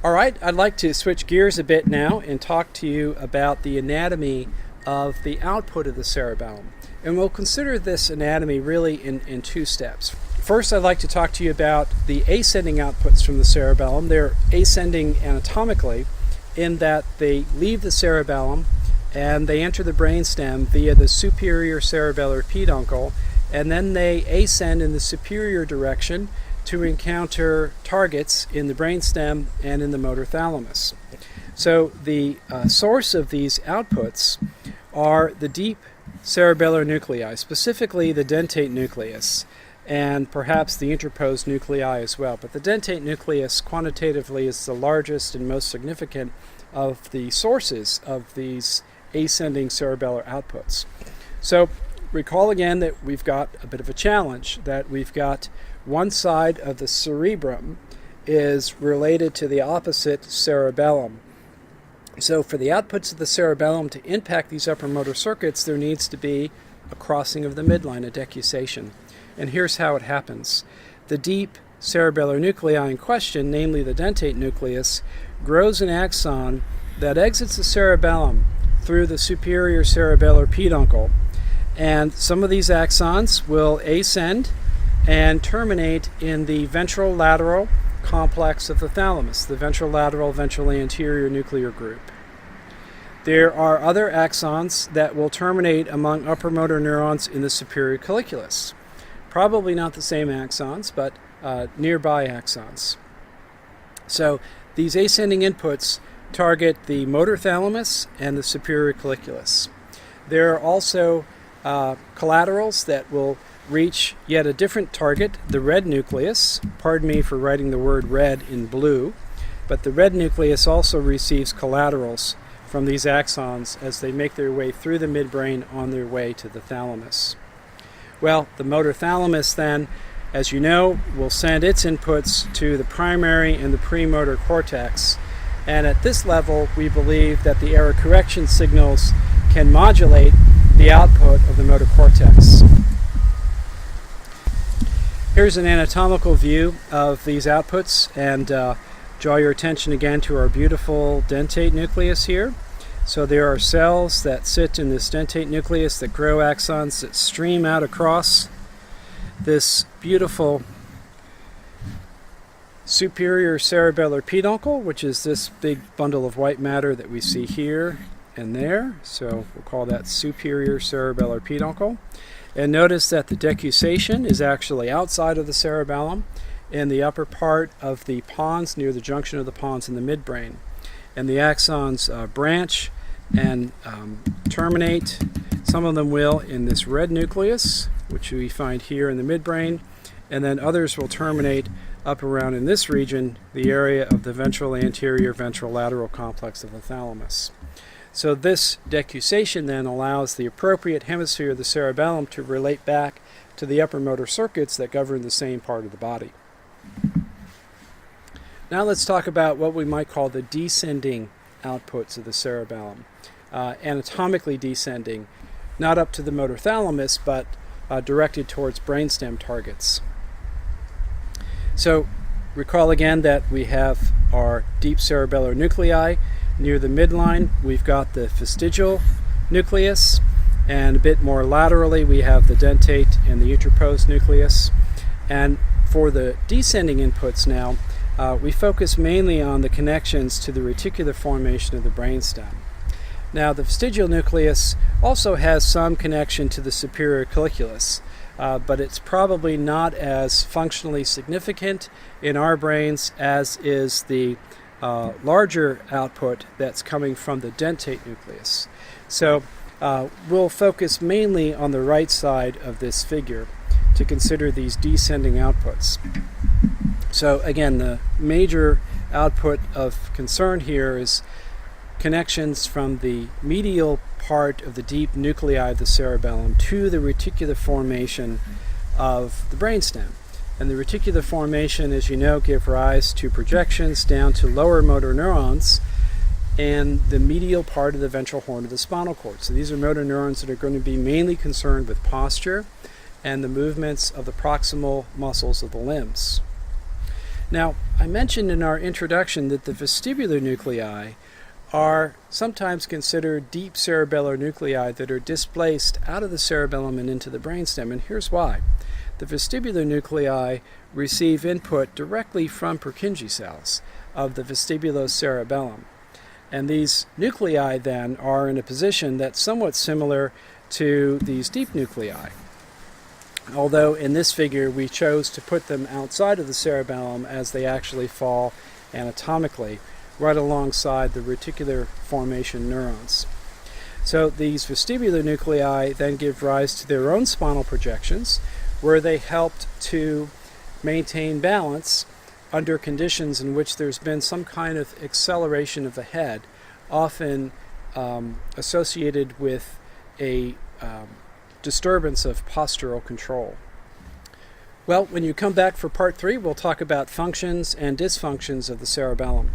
All right, I'd like to switch gears a bit now and talk to you about the anatomy of the output of the cerebellum. And we'll consider this anatomy really in two steps. First, I'd like to talk to you about the ascending outputs from the cerebellum. They're ascending anatomically in that they leave the cerebellum and they enter the brainstem via the superior cerebellar peduncle, and then they ascend in the superior direction to encounter targets in the brainstem and in the motor thalamus. So the source of these outputs are the deep cerebellar nuclei, specifically the dentate nucleus, and perhaps the interposed nuclei as well. But the dentate nucleus quantitatively is the largest and most significant of the sources of these ascending cerebellar outputs. So recall again that we've got a bit of a challenge, that we've got one side of the cerebrum is related to the opposite cerebellum. So for the outputs of the cerebellum to impact these upper motor circuits, there needs to be a crossing of the midline, a decussation. And here's how it happens. The deep cerebellar nuclei in question, namely the dentate nucleus, grows an axon that exits the cerebellum through the superior cerebellar peduncle. And some of these axons will ascend and terminate in the ventrolateral complex of the thalamus, the ventrolateral ventrally anterior nuclear group. There are other axons that will terminate among upper motor neurons in the superior colliculus. Probably not the same axons, but nearby axons. So these ascending inputs target the motor thalamus and the superior colliculus. There are also collaterals that will reach yet a different target, the red nucleus. Pardon me for writing the word red in blue, but the red nucleus also receives collaterals from these axons as they make their way through the midbrain on their way to the thalamus. Well, the motor thalamus then, as you know, will send its inputs to the primary and the premotor cortex, and at this level we believe that the error correction signals can modulate the output of the motor cortex. Here's an anatomical view of these outputs, and draw your attention again to our beautiful dentate nucleus here. So there are cells that sit in this dentate nucleus that grow axons that stream out across this beautiful superior cerebellar peduncle, which is this big bundle of white matter that we see here and there. So we'll call that superior cerebellar peduncle. And notice that the decussation is actually outside of the cerebellum in the upper part of the pons, near the junction of the pons in the midbrain. And the axons branch and terminate. Some of them will in this red nucleus, which we find here in the midbrain, and then others will terminate up around in this region, the area of the ventral anterior ventrolateral complex of the thalamus. So this decussation then allows the appropriate hemisphere of the cerebellum to relate back to the upper motor circuits that govern the same part of the body. Now let's talk about what we might call the descending outputs of the cerebellum. Anatomically descending, not up to the motor thalamus, but directed towards brainstem targets. So recall again that we have our deep cerebellar nuclei. Near the midline, we've got the fastigial nucleus, and a bit more laterally, we have the dentate and the interposed nucleus. And for the descending inputs now, we focus mainly on the connections to the reticular formation of the brainstem. Now, the fastigial nucleus also has some connection to the superior colliculus, but it's probably not as functionally significant in our brains as is the larger output that's coming from the dentate nucleus. So we'll focus mainly on the right side of this figure to consider these descending outputs. So again, the major output of concern here is connections from the medial part of the deep nuclei of the cerebellum to the reticular formation of the brainstem. And the reticular formation, as you know, give rise to projections down to lower motor neurons and the medial part of the ventral horn of the spinal cord. So these are motor neurons that are going to be mainly concerned with posture and the movements of the proximal muscles of the limbs. Now, I mentioned in our introduction that the vestibular nuclei are sometimes considered deep cerebellar nuclei that are displaced out of the cerebellum and into the brainstem, and here's why. The vestibular nuclei receive input directly from Purkinje cells of the vestibulocerebellum. And these nuclei then are in a position that's somewhat similar to these deep nuclei. Although in this figure we chose to put them outside of the cerebellum as they actually fall anatomically, right alongside the reticular formation neurons. So these vestibular nuclei then give rise to their own spinal projections, where they helped to maintain balance under conditions in which there's been some kind of acceleration of the head, often associated with a disturbance of postural control. Well, when you come back for part 3, we'll talk about functions and dysfunctions of the cerebellum.